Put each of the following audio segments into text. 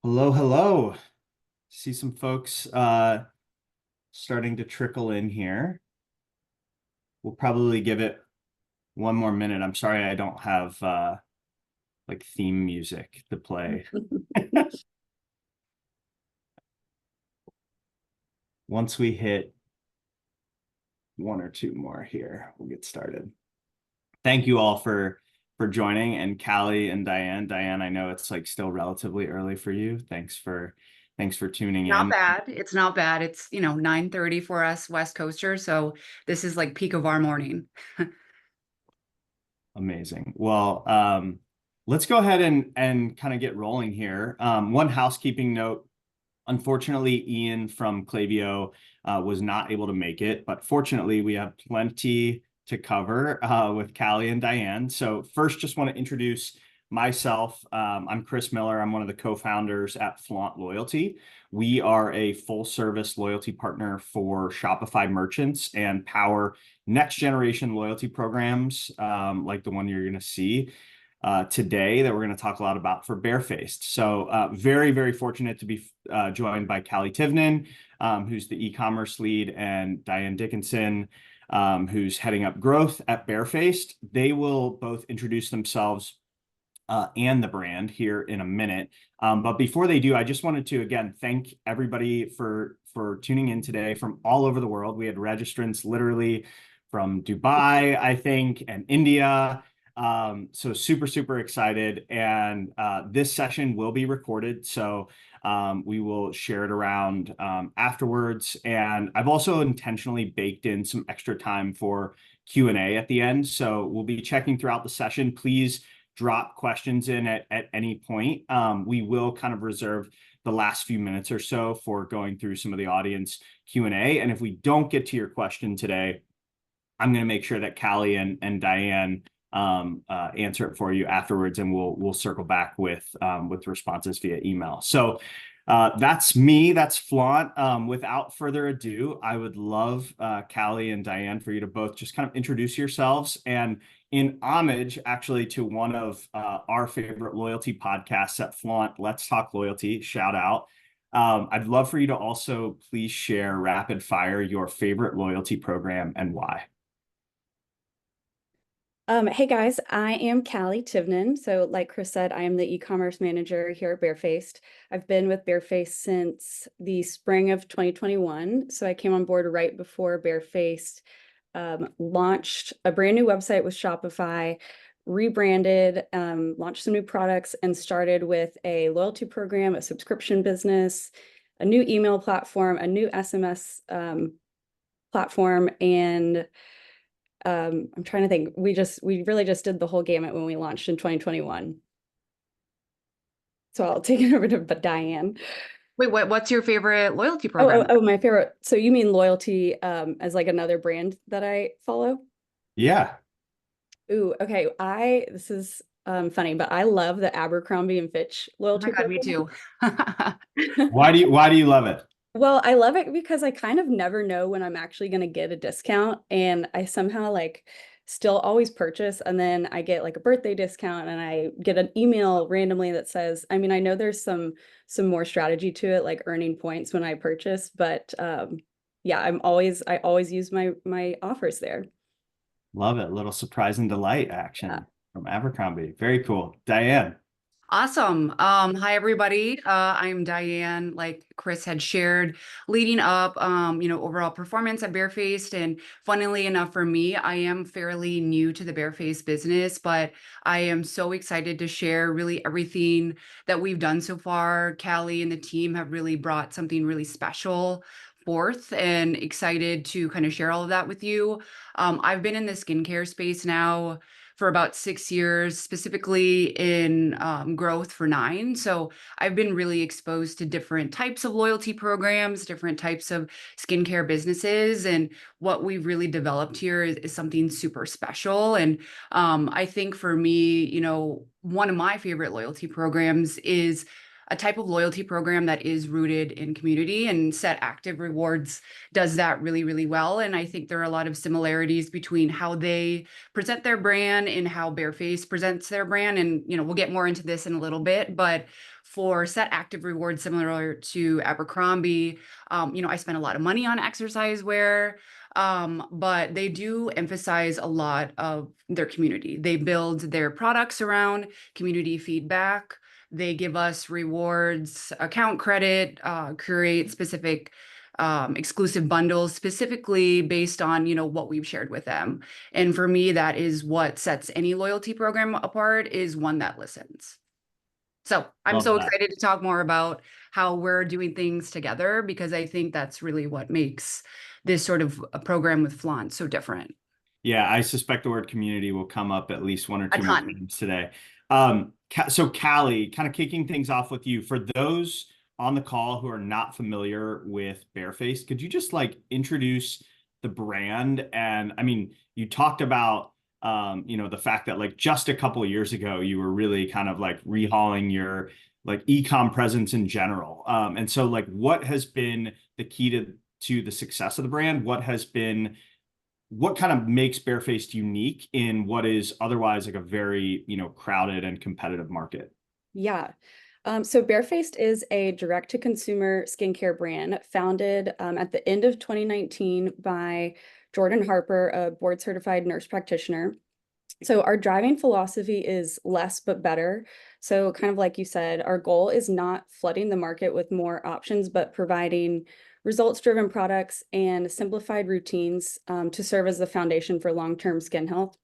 Hello, hello. See some folks starting to trickle in here. We'll probably give it one more minute. I'm sorry I don't have like theme music to play. Once we hit one or two more here, we'll get started. Thank you all for joining, and Callie and Dianne. Dianne, I know it's like still relatively early for you. Thanks for tuning Not in. bad. It's not bad. It's, 9:30 for us West Coasters, so this is like peak of our morning. Amazing. Well, let's go ahead and kind of get rolling here. One housekeeping note. Unfortunately, Ian from Klaviyo was not able to make it, but fortunately, we have plenty to cover with Callie and Dianne. So first, just want to introduce myself. I'm Chris Miller. I'm one of the co-founders at Flaunt Loyalty. We are a full-service loyalty partner for Shopify merchants and power next-generation loyalty programs like the one you're going to see today that we're going to talk a lot about for Barefaced. So very, very fortunate to be joined by Callie Tivnan, who's the e-commerce lead, and Dianne Dickinson, who's heading up growth at Barefaced. They will both introduce themselves and the brand here in a minute. But before they do, I just wanted to, again, thank everybody for tuning in today from all over the world. We had registrants literally from Dubai, I think, and India. So super, super excited. And this session will be recorded. So we will share it around afterwards. And I've also intentionally baked in some extra time for Q&A at the end. So we'll be checking throughout the session. Please drop questions in at any point. We will kind of reserve the last few minutes or so for going through some of the audience Q&A. And if we don't get to your question today, I'm going to make sure that Callie and Dianne answer it for you afterwards, and we'll circle back with responses via email. So that's me. That's Flaunt. Without further ado, I would love Callie and Dianne for you to both just kind of introduce yourselves, and in homage actually to one of our favorite loyalty podcasts at Flaunt, Let's Talk Loyalty, shout out. I'd love for you to also please share rapid fire your favorite loyalty program and why. Hey guys, I am Callie Tivnan. So like Chris said, I am the e-commerce manager here at Barefaced. I've been with Barefaced since the spring of 2021. So I came on board right before Barefaced launched a brand new website with Shopify, rebranded, launched some new products, and started with a loyalty program, a subscription business, a new email platform, a new SMS platform, and I'm trying to think. We really just did the whole gamut when we launched in 2021. So I'll take it over to Dianne. Wait, what's your favorite loyalty program? Oh, my favorite. So you mean loyalty as like another brand that I follow? Yeah. Ooh, okay. This is funny, but I love the Abercrombie and Fitch Oh my loyalty God, me program. too. Why do you love it? Well, I love it because I kind of never know when I'm actually going to get a discount, and I somehow like still always purchase, and then I get like a birthday discount, and I get an email randomly that says, I mean, I know there's some more strategy to it, like earning points when I purchase, but yeah, I always use my offers there. Love it. Little surprise and delight Yeah. action from Abercrombie. Very cool. Dianne. Awesome. Hi everybody. I'm Dianne, like Chris had shared, leading up, overall performance at Barefaced. And funnily enough for me, I am fairly new to the Barefaced business, but I am so excited to share really everything that we've done so far. Callie and the team have really brought something really special forth, and excited to kind of share all of that with you. I've been in the skincare space now for about 6 years, specifically in growth for 9. So I've been really exposed to different types of loyalty programs, different types of skincare businesses. And what we've really developed here is something super special. And I think for me, one of my favorite loyalty programs is a type of loyalty program that is rooted in community, and Set Active Rewards does that really, really well. And I think there are a lot of similarities between how they present their brand and how Barefaced presents their brand. And, we'll get more into this in a little bit, but for set active rewards similar to Abercrombie. I spend a lot of money on exercise wear, but they do emphasize a lot of their community. They build their products around community feedback. They give us rewards, account credit, create specific exclusive bundles specifically based on, what we've shared with them. And for me, that is what sets any loyalty program apart, is one that listens. So I'm Love so that. excited to talk more about how we're doing things together, because I think that's really what makes this sort of a program with Flaunt so different. Yeah, I suspect the word community will come up at least one or A two more ton. times today. So Callie, kind of kicking things off with you, for those on the call who are not familiar with Barefaced, could you just like introduce the brand? And I mean, you talked about the fact that like just a couple of years ago, you were really kind of like rehauling your like e-com presence in general. And so like what has been the key to the success of the brand? What kind of makes Barefaced unique in what is otherwise like a very, crowded and competitive market? Yeah. So Barefaced is a direct-to-consumer skincare brand founded at the end of 2019 by Jordan Harper, a board-certified nurse practitioner. So our driving philosophy is less but better. So kind of like you said, our goal is not flooding the market with more options, but providing results-driven products and simplified routines to serve as the foundation for long-term skin health.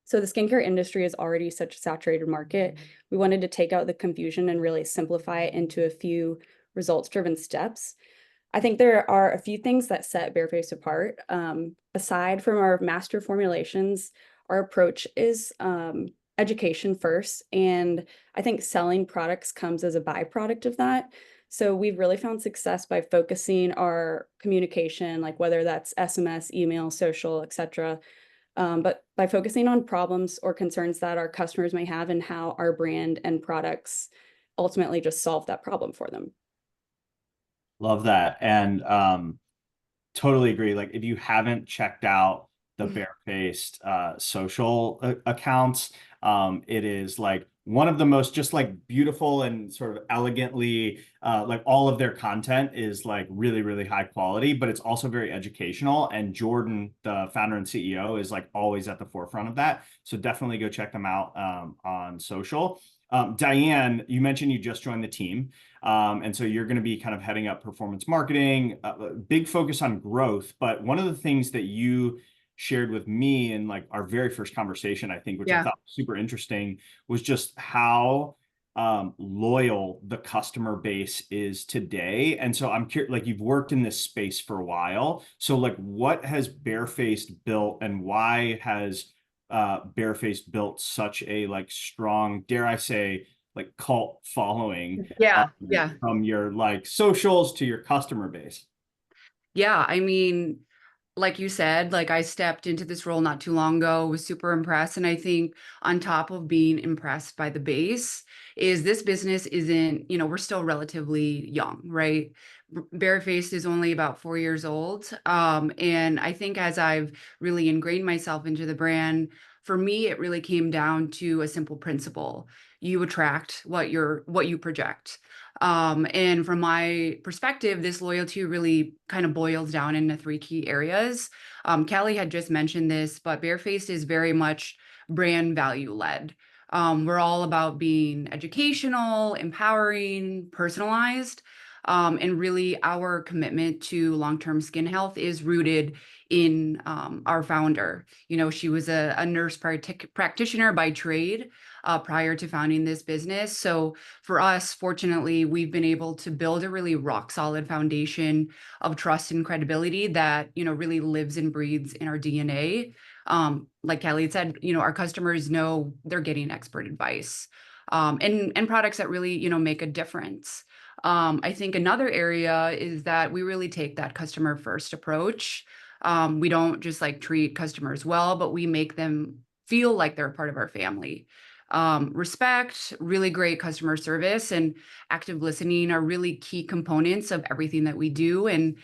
So the skincare industry is already such a saturated market. We wanted to take out the confusion and really simplify it into a few results-driven steps. I think there are a few things that set Barefaced apart. Aside from our master formulations, our approach is education first, and I think selling products comes as a byproduct of that. So we've really found success by focusing our communication, like whether that's SMS, email, social, etc., but by focusing on problems or concerns that our customers may have and how our brand and products ultimately just solve that problem for them. Love that. And totally agree. Like if you haven't checked out the Barefaced social accounts, it is like one of the most just like beautiful and sort of elegantly like all of their content is like really, really high quality, but it's also very educational. And Jordan, the founder and CEO, is like always at the forefront of that. So definitely go check them out on social. Dianne, you mentioned you just joined the team. And so you're going to be kind of heading up performance marketing, big focus on growth. But one of the things that you shared with me in like our very first conversation, I think, which I Yeah. thought was super interesting, was just how loyal the customer base is today. And so I'm curious, like you've worked in this space for a while. So like what has Barefaced built and why has Barefaced built such a like strong, dare I say, like cult following Yeah. Yeah. from your like socials to your customer base? Yeah. I mean, like you said, like I stepped into this role not too long ago, was super impressed. And I think on top of being impressed by the base, is this business isn't, we're still relatively young, right? Barefaced is only about 4 years old. And I think as I've really ingrained myself into the brand, for me, it really came down to a simple principle. You attract what you project. And from my perspective, this loyalty really kind of boils down into three key areas. Callie had just mentioned this, but Barefaced is very much brand value led. We're all about being educational, empowering, personalized. And really, our commitment to long-term skin health is rooted in our founder. She was a nurse practitioner by trade prior to founding this business. So for us, fortunately, we've been able to build a really rock solid foundation of trust and credibility that, really lives and breathes in our DNA. Like Callie had said, our customers know they're getting expert advice and products that really, make a difference. I think another area is that we really take that customer first approach. We don't just like treat customers well, but we make them feel like they're a part of our family. Respect, really great customer service, and active listening are really key components of everything that we do. And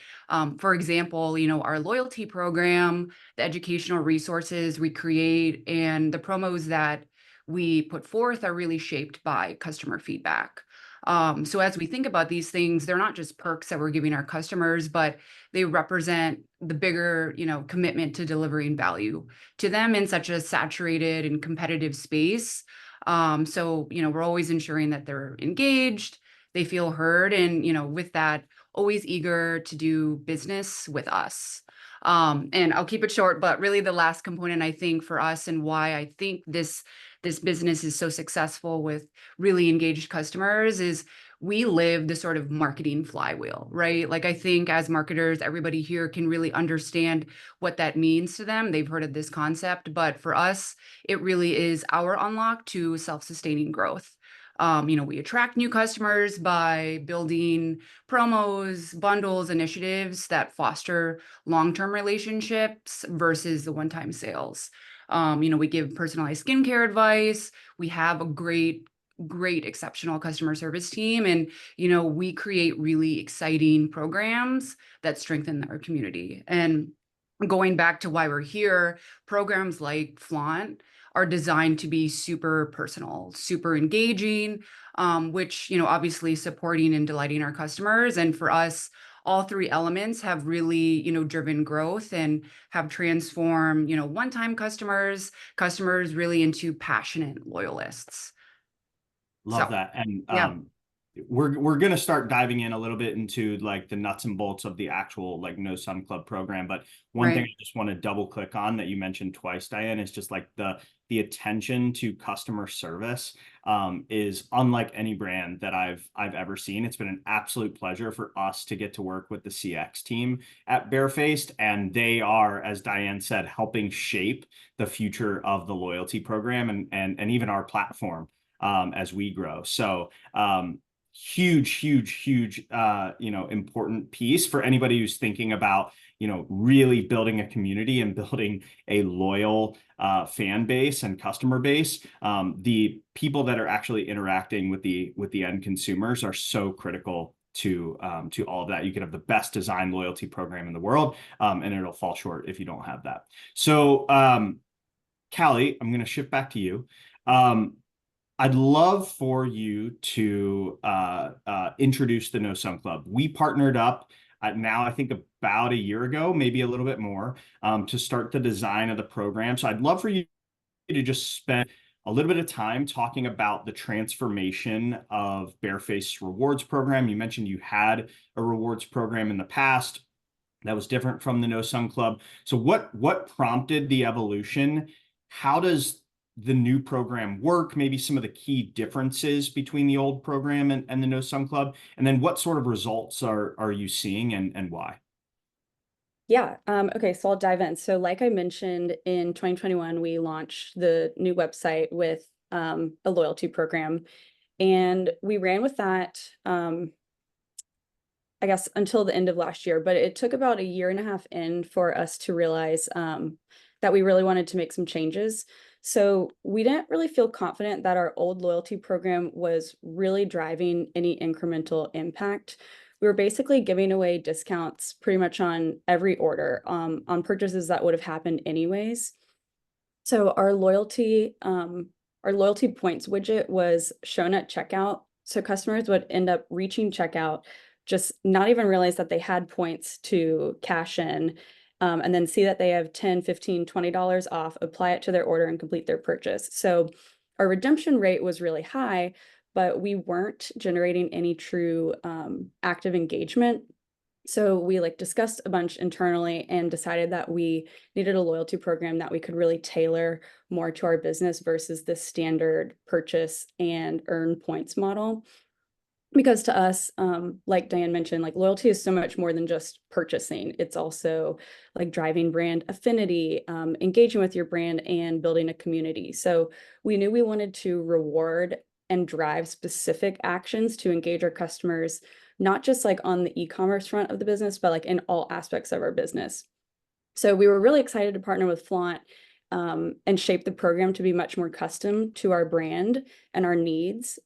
for example, our loyalty program, the educational resources we create, and the promos that we put forth are really shaped by customer feedback. So as we think about these things, they're not just perks that we're giving our customers, but they represent the bigger, commitment to delivering value to them in such a saturated and competitive space. So, we're always ensuring that they're engaged, they feel heard, and, with that, always eager to do business with us. And I'll keep it short, but really the last component I think for us and why I think this business is so successful with really engaged customers is we live the sort of marketing flywheel, right? Like I think as marketers, everybody here can really understand what that means to them. They've heard of this concept, but for us, it really is our unlock to self-sustaining growth. We attract new customers by building promos, bundles, initiatives that foster long-term relationships versus the one-time sales. We give personalized skincare advice. We have a great, exceptional customer service team. And, we create really exciting programs that strengthen our community. And going back to why we're here, programs like Flaunt are designed to be super personal, super engaging, which, obviously supporting and delighting our customers. And for us, all three elements have really, driven growth and have transformed, one-time customers really into passionate loyalists. Love So, that. And yeah, we're gonna start diving in a little bit into like the nuts and bolts of the actual like No Sun Club program. But one thing right. I just want to double click on that you mentioned twice, Dianne, is just like the attention to customer service is unlike any brand that I've ever seen. It's been an absolute pleasure for us to get to work with the CX team at Barefaced, and they are, as Dianne said, helping shape the future of the loyalty program and even our platform as we grow. So huge important piece for anybody who's thinking about really building a community and building a loyal fan base and customer base. The people that are actually interacting with the end consumers are so critical to all of that. You could have the best design loyalty program in the world, and it'll fall short if you don't have that. So Callie, I'm going to shift back to you. I'd love for you to introduce the No Sun Club. We partnered up now, I think about a year ago, maybe a little bit more, to start the design of the program. So I'd love for you to just spend a little bit of time talking about the transformation of Barefaced's rewards program. You mentioned you had a rewards program in the past that was different from the No Sun Club. So what prompted the evolution? How does the new program work? Maybe some of the key differences between the old program and the No Sun Club, and then what sort of results are you seeing and why? Yeah. Okay. So I'll dive in. So like I mentioned, in 2021, we launched the new website with a loyalty program, and we ran with that, I guess, until the end of last year. But it took about a year and a half in for us to realize that we really wanted to make some changes. So we didn't really feel confident that our old loyalty program was really driving any incremental impact. We were basically giving away discounts pretty much on every order, on purchases that would have happened anyways. So our loyalty points widget was shown at checkout. So customers would end up reaching checkout, just not even realize that they had points to cash in, and then see that they have 10, 15, $20 off, apply it to their order and complete their purchase. So our redemption rate was really high, but we weren't generating any true active engagement. So we discussed a bunch internally and decided that we needed a loyalty program that we could really tailor more to our business versus the standard purchase and earn points model. Because to us, like Dianne mentioned, loyalty is so much more than just purchasing. It's also driving brand affinity, engaging with your brand, and building a community. So we knew we wanted to reward and drive specific actions to engage our customers, not just on the e-commerce front of the business, but in all aspects of our business. So we were really excited to partner with Flaunt and shape the program to be much more custom to our brand and our needs,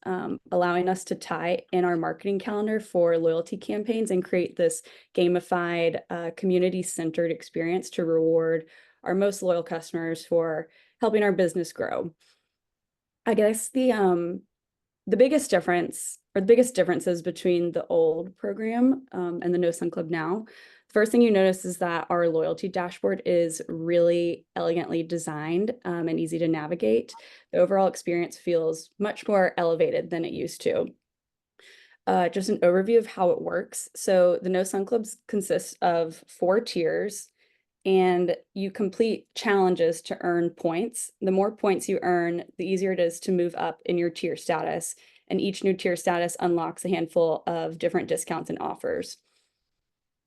allowing us to tie in our marketing calendar for loyalty campaigns and create this gamified, community-centered experience to reward our most loyal customers for helping our business grow. I guess the biggest difference or the biggest differences between the old program and the No Sun Club now, first thing you notice is that our loyalty dashboard is really elegantly designed and easy to navigate. The overall experience feels much more elevated than it used to. Just an overview of how it works. So the No Sun Clubs consists of 4 tiers, and you complete challenges to earn points. The more points you earn, the easier it is to move up in your tier status. And each new tier status unlocks a handful of different discounts and offers.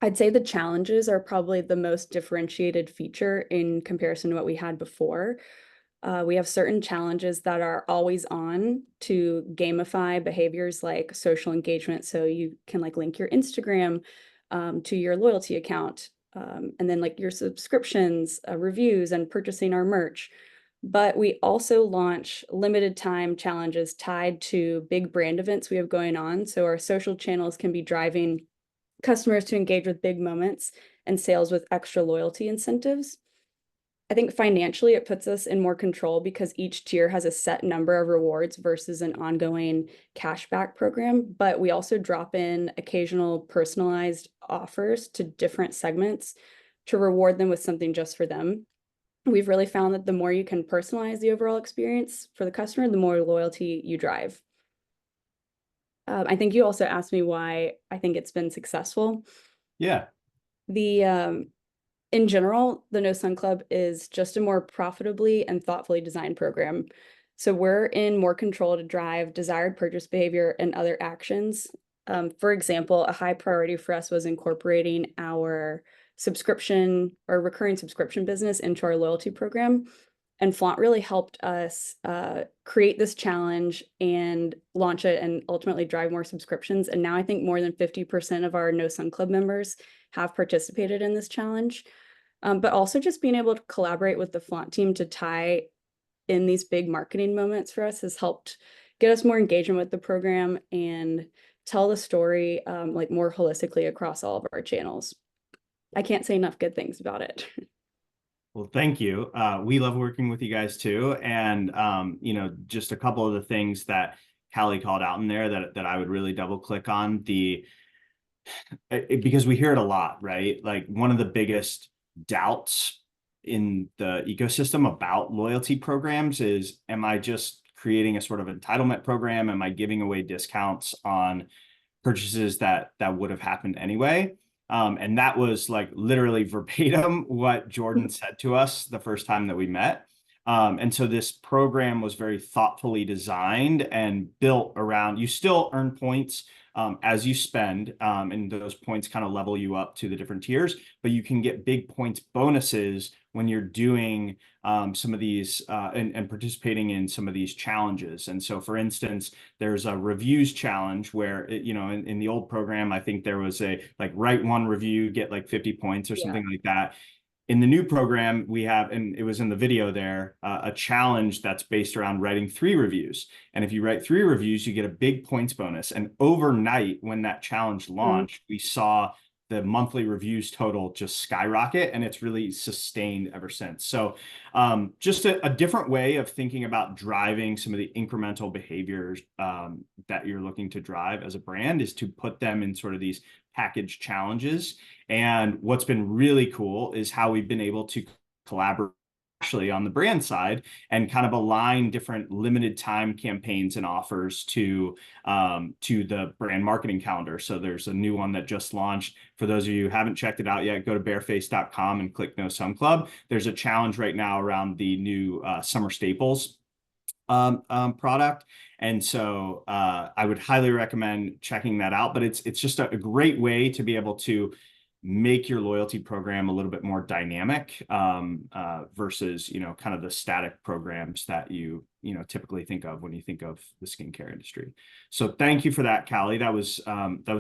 I'd say the challenges are probably the most differentiated feature in comparison to what we had before. We have certain challenges that are always on to gamify behaviors like social engagement. So you can like link your Instagram to your loyalty account, and then like your subscriptions, reviews, and purchasing our merch. But we also launch limited time challenges tied to big brand events we have going on. So our social channels can be driving customers to engage with big moments and sales with extra loyalty incentives. I think financially it puts us in more control because each tier has a set number of rewards versus an ongoing cashback program. But we also drop in occasional personalized offers to different segments to reward them with something just for them. We've really found that the more you can personalize the overall experience for the customer, the more loyalty you drive. I think you also asked me why I think it's been successful. Yeah. In general, the No Sun Club is just a more profitably and thoughtfully designed program. So we're in more control to drive desired purchase behavior and other actions. For example, a high priority for us was incorporating our subscription or recurring subscription business into our loyalty program. And Flaunt really helped us create this challenge and launch it and ultimately drive more subscriptions. And now I think more than 50% of our No Sun Club members have participated in this challenge. But also just being able to collaborate with the Flaunt team to tie in these big marketing moments for us has helped get us more engagement with the program and tell the story like more holistically across all of our channels. I can't say enough good things about it. Well, thank you. We love working with you guys too. And, you know, just a couple of the things that Callie called out in there that I would really double click on because we hear it a lot, right? Like one of the biggest doubts in the ecosystem about loyalty programs is, am I just creating a sort of entitlement program? Am I giving away discounts on purchases that would have happened anyway? And that was like literally verbatim what Jordan said to us the first time that we met. And so this program was very thoughtfully designed and built around, you still earn points as you spend, and those points kind of level you up to the different tiers, but you can get big points bonuses when you're doing some of these and participating in some of these challenges. And so, for instance, there's a reviews challenge where, you know, in the old program, I think there was a like write one review, get like 50 points or something like that. In the new program, we have, and it was in the video there, a challenge that's based around writing 3 reviews. And if you write 3 reviews, you get a big points bonus. And overnight, when that challenge launched, we saw the monthly reviews total just skyrocket, and it's really sustained ever since. So just a different way of thinking about driving some of the incremental behaviors that you're looking to drive as a brand is to put them in sort of these package challenges. And what's been really cool is how we've been able to collaborate actually on the brand side and kind of align different limited time campaigns and offers to the brand marketing calendar. So there's a new one that just launched. For those of you who haven't checked it out yet, go to barefaced.com and click No Sun Club. There's a challenge right now around the new summer staples product. And so I would highly recommend checking that out. But it's just a great way to be able to make your loyalty program a little bit more dynamic versus, you know, kind of the static programs that you typically think of when you think of the skincare industry. So thank you for that, Callie. That was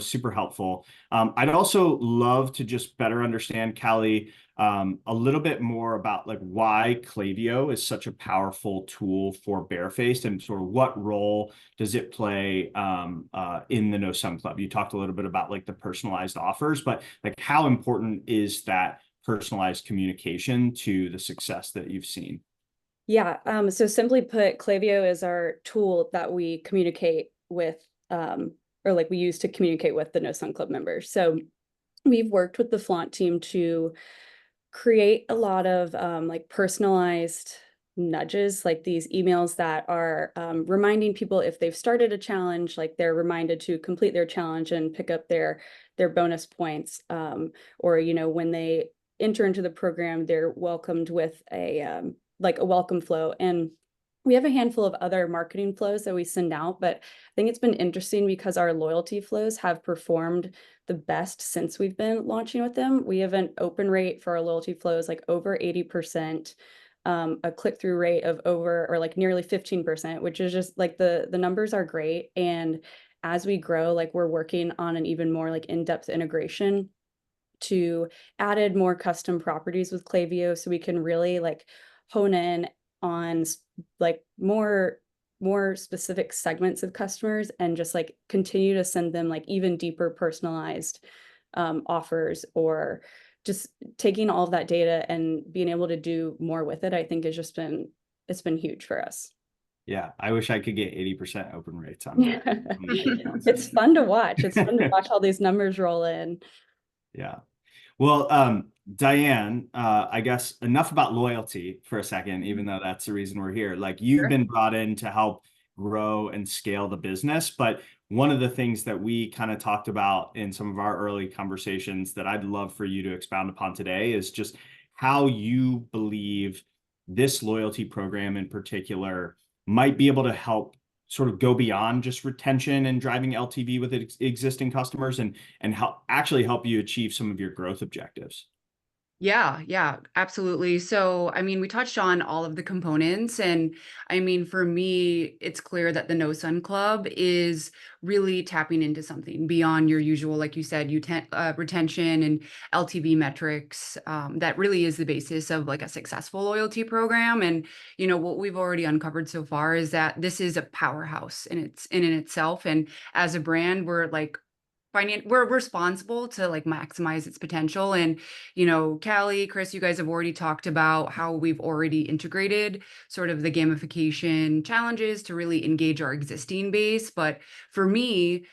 super helpful. I'd also love to just better understand, Callie, a little bit more about like why Klaviyo is such a powerful tool for Barefaced and sort of what role does it play in the No Sun Club. You talked a little bit about like the personalized offers, but like how important is that personalized communication to the success that you've seen? Yeah, so simply put, Klaviyo is our tool that we communicate with, or like we use to communicate with the No Sun Club members. So we've worked with the Flaunt team to create a lot of like personalized nudges, like these emails that are reminding people if they've started a challenge, like they're reminded to complete their challenge and pick up their bonus points. Or, you know, when they enter into the program, they're welcomed with a like a welcome flow. And we have a handful of other marketing flows that we send out, but I think it's been interesting because our loyalty flows have performed the best since we've been launching with them. We have an open rate for our loyalty flows like over 80%, a click-through rate of over or like nearly 15%, which is just like the numbers are great. And as we grow, like we're working on an even more like in-depth integration to added more custom properties with Klaviyo so we can really like hone in on like more specific segments of customers and just like continue to send them like even deeper personalized offers, or just taking all of that data and being able to do more with it, I think has just been, it's been huge for us. Yeah, I wish I could get 80% open rates on my accounts. It's fun to watch. It's fun to watch all these numbers roll in. Yeah. Well, Dianne, I guess enough about loyalty for a second, even though that's the reason we're here. Like you've Sure. been brought in to help grow and scale the business, but one of the things that we kind of talked about in some of our early conversations that I'd love for you to expound upon today is just how you believe this loyalty program in particular might be able to help sort of go beyond just retention and driving LTV with existing customers and help you achieve some of your growth objectives. Yeah, absolutely. So, I mean, we touched on all of the components, and I mean, for me, it's clear that the No Sun Club is really tapping into something beyond your usual, like you said, retention and LTV metrics. That really is the basis of like a successful loyalty program. And you know, what we've already uncovered so far is that this is a powerhouse in itself. And as a brand, we're responsible to like maximize its potential. And you know, Callie, Chris, you guys have already talked about how we've already integrated sort of the gamification challenges to really engage our existing base. But for me,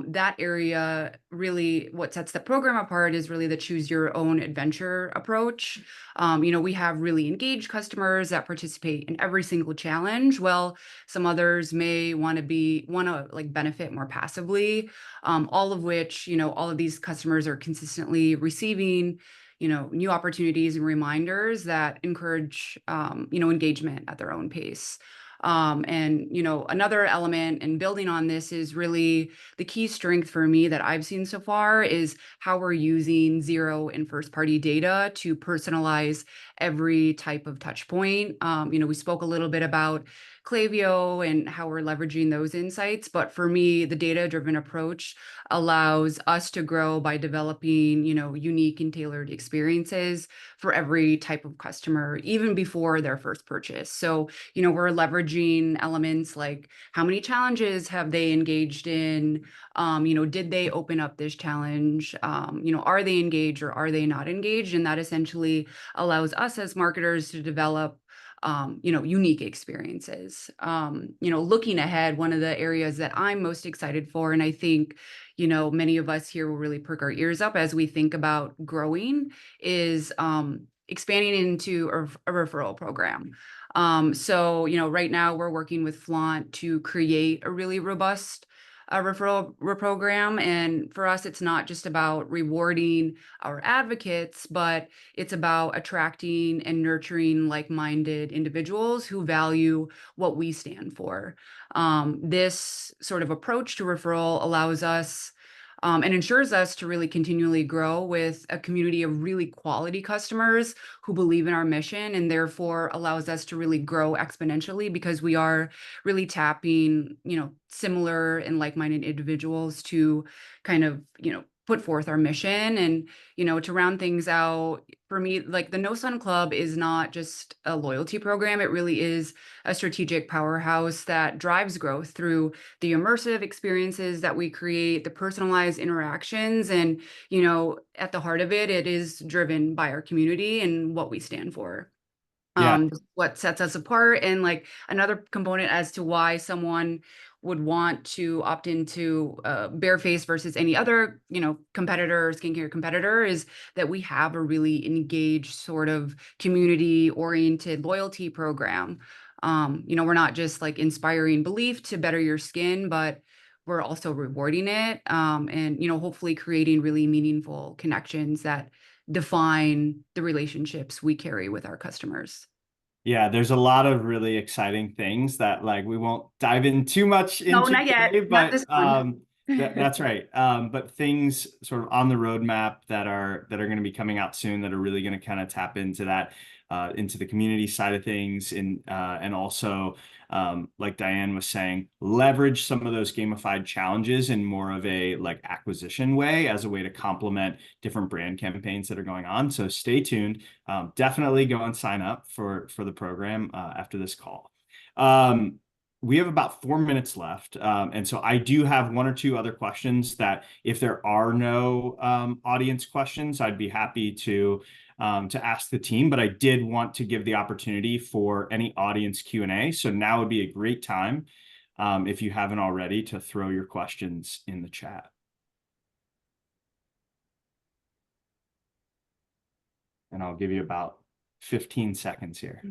that area really, what sets the program apart is really the choose your own adventure approach. You know, we have really engaged customers that participate in every single challenge. Well, some others may want to like benefit more passively, all of which, you know, all of these customers are consistently receiving, you know, new opportunities and reminders that encourage, you know, engagement at their own pace. And, you know, another element and building on this is really the key strength for me that I've seen so far is how we're using zero and first party data to personalize every type of touch point. You know, we spoke a little bit about Klaviyo and how we're leveraging those insights. But for me, the data-driven approach allows us to grow by developing, you know, unique and tailored experiences for every type of customer, even before their first purchase. So, you know, we're leveraging elements like how many challenges have they engaged in? You know, did they open up this challenge? You know, are they engaged or are they not engaged? And that essentially allows us as marketers to develop you know, unique experiences. You know, looking ahead, one of the areas that I'm most excited for, and I think, you know, many of us here will really perk our ears up as we think about growing, is expanding into a referral program. So, you know, right now we're working with Flaunt to create a really robust referral program. And for us, it's not just about rewarding our advocates, but it's about attracting and nurturing like-minded individuals who value what we stand for. This sort of approach to referral allows us and ensures us to really continually grow with a community of really quality customers who believe in our mission, and therefore allows us to really grow exponentially because we are really tapping, you know, similar and like-minded individuals to kind of, you know, put forth our mission. And, you know, to round things out, for me, like the No Sun Club is not just a loyalty program. It really is a strategic powerhouse that drives growth through the immersive experiences that we create, the personalized interactions. And, you know, at the heart of it, it is driven by our community and what we stand for. Yeah. What sets us apart, and like another component as to why someone would want to opt into Barefaced versus any other, competitor, skincare competitor, is that we have a really engaged sort of community oriented loyalty program. We're not just like inspiring belief to better your skin, but we're also rewarding it, and hopefully creating really meaningful connections that define the relationships we carry with our customers. Yeah, there's a lot of really exciting things that like we won't dive in too much No, into not yet. today, Not but this one. that's right. But things sort of on the roadmap that are going to be coming out soon that are really going to kind of tap into that into the community side of things, and also like Dianne was saying, leverage some of those gamified challenges in more of a like acquisition way as a way to complement different brand campaigns that are going on. So stay tuned. Definitely go and sign up for the program after this call. We have about 4 minutes left. And so I do have one or two other questions that if there are no audience questions, I'd be happy to ask the team, but I did want to give the opportunity for any audience Q&A. So now would be a great time, if you haven't already, to throw your questions in the chat. And I'll give you about 15 seconds here.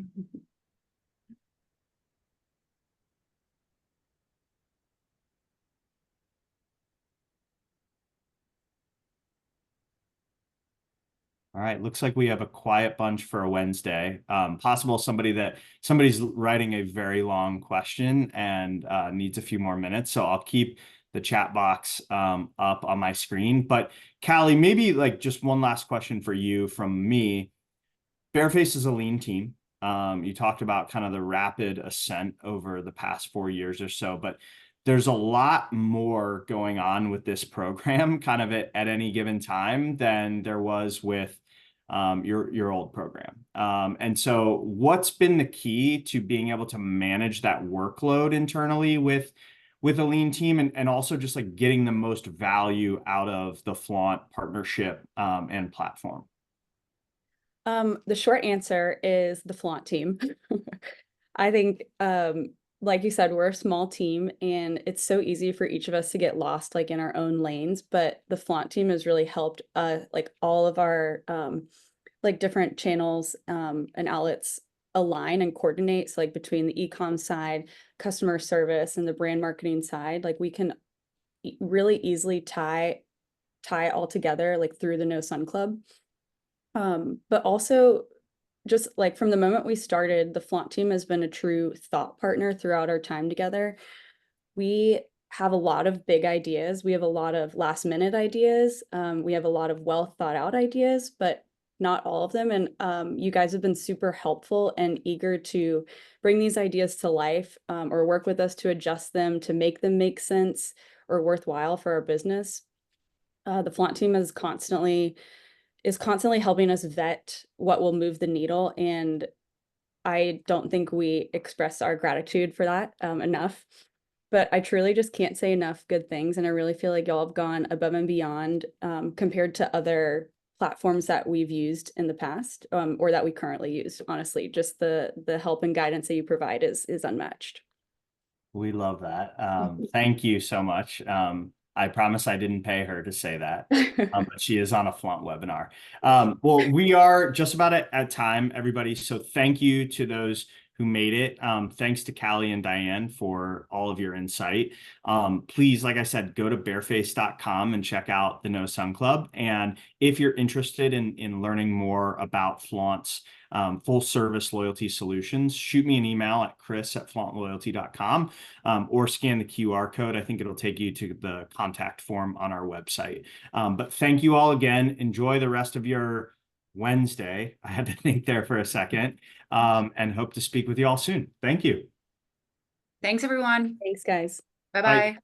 All right, looks like we have a quiet bunch for a Wednesday. Possible somebody's writing a very long question and needs a few more minutes. So I'll keep the chat box up on my screen. But Callie, maybe like just one last question for you from me. Barefaced is a lean team. You talked about kind of the rapid ascent over the past 4 years or so, but there's a lot more going on with this program kind of at any given time than there was with your old program. And so what's been the key to being able to manage that workload internally with a lean team, and also just like getting the most value out of the Flaunt partnership and platform? The short answer is the Flaunt team. I think, like you said, we're a small team and it's so easy for each of us to get lost like in our own lanes, but the Flaunt team has really helped like all of our like different channels and outlets align and coordinate. So like between the e-com side, customer service, and the brand marketing side, like we can really easily tie all together like through the No Sun Club. But also just like from the moment we started, the Flaunt team has been a true thought partner throughout our time together. We have a lot of big ideas. We have a lot of last minute ideas. We have a lot of well thought out ideas, but not all of them. And you guys have been super helpful and eager to bring these ideas to life, or work with us to adjust them, to make them make sense or worthwhile for our business. The Flaunt team is constantly helping us vet what will move the needle. And I don't think we express our gratitude for that enough. But I truly just can't say enough good things. And I really feel like y'all have gone above and beyond compared to other platforms that we've used in the past, or that we currently use. Honestly, just the help and guidance that you provide is unmatched. We love that. Thank you so much. I promise I didn't pay her to say that, but she is on a Flaunt webinar. Well, we are just about at time, everybody. So thank you to those who made it. Thanks to Callie and Dianne for all of your insight. Please, like I said, go to barefaced.com and check out the No Sun Club. And if you're interested in learning more about Flaunt's full service loyalty solutions, shoot me an email at chris@flauntloyalty.com, or scan the QR code. I think it'll take you to the contact form on our website. But thank you all again. Enjoy the rest of your Wednesday. I had to think there for a second, and hope to speak with you all soon. Thank you. Thanks, everyone. Thanks, guys. Bye-bye.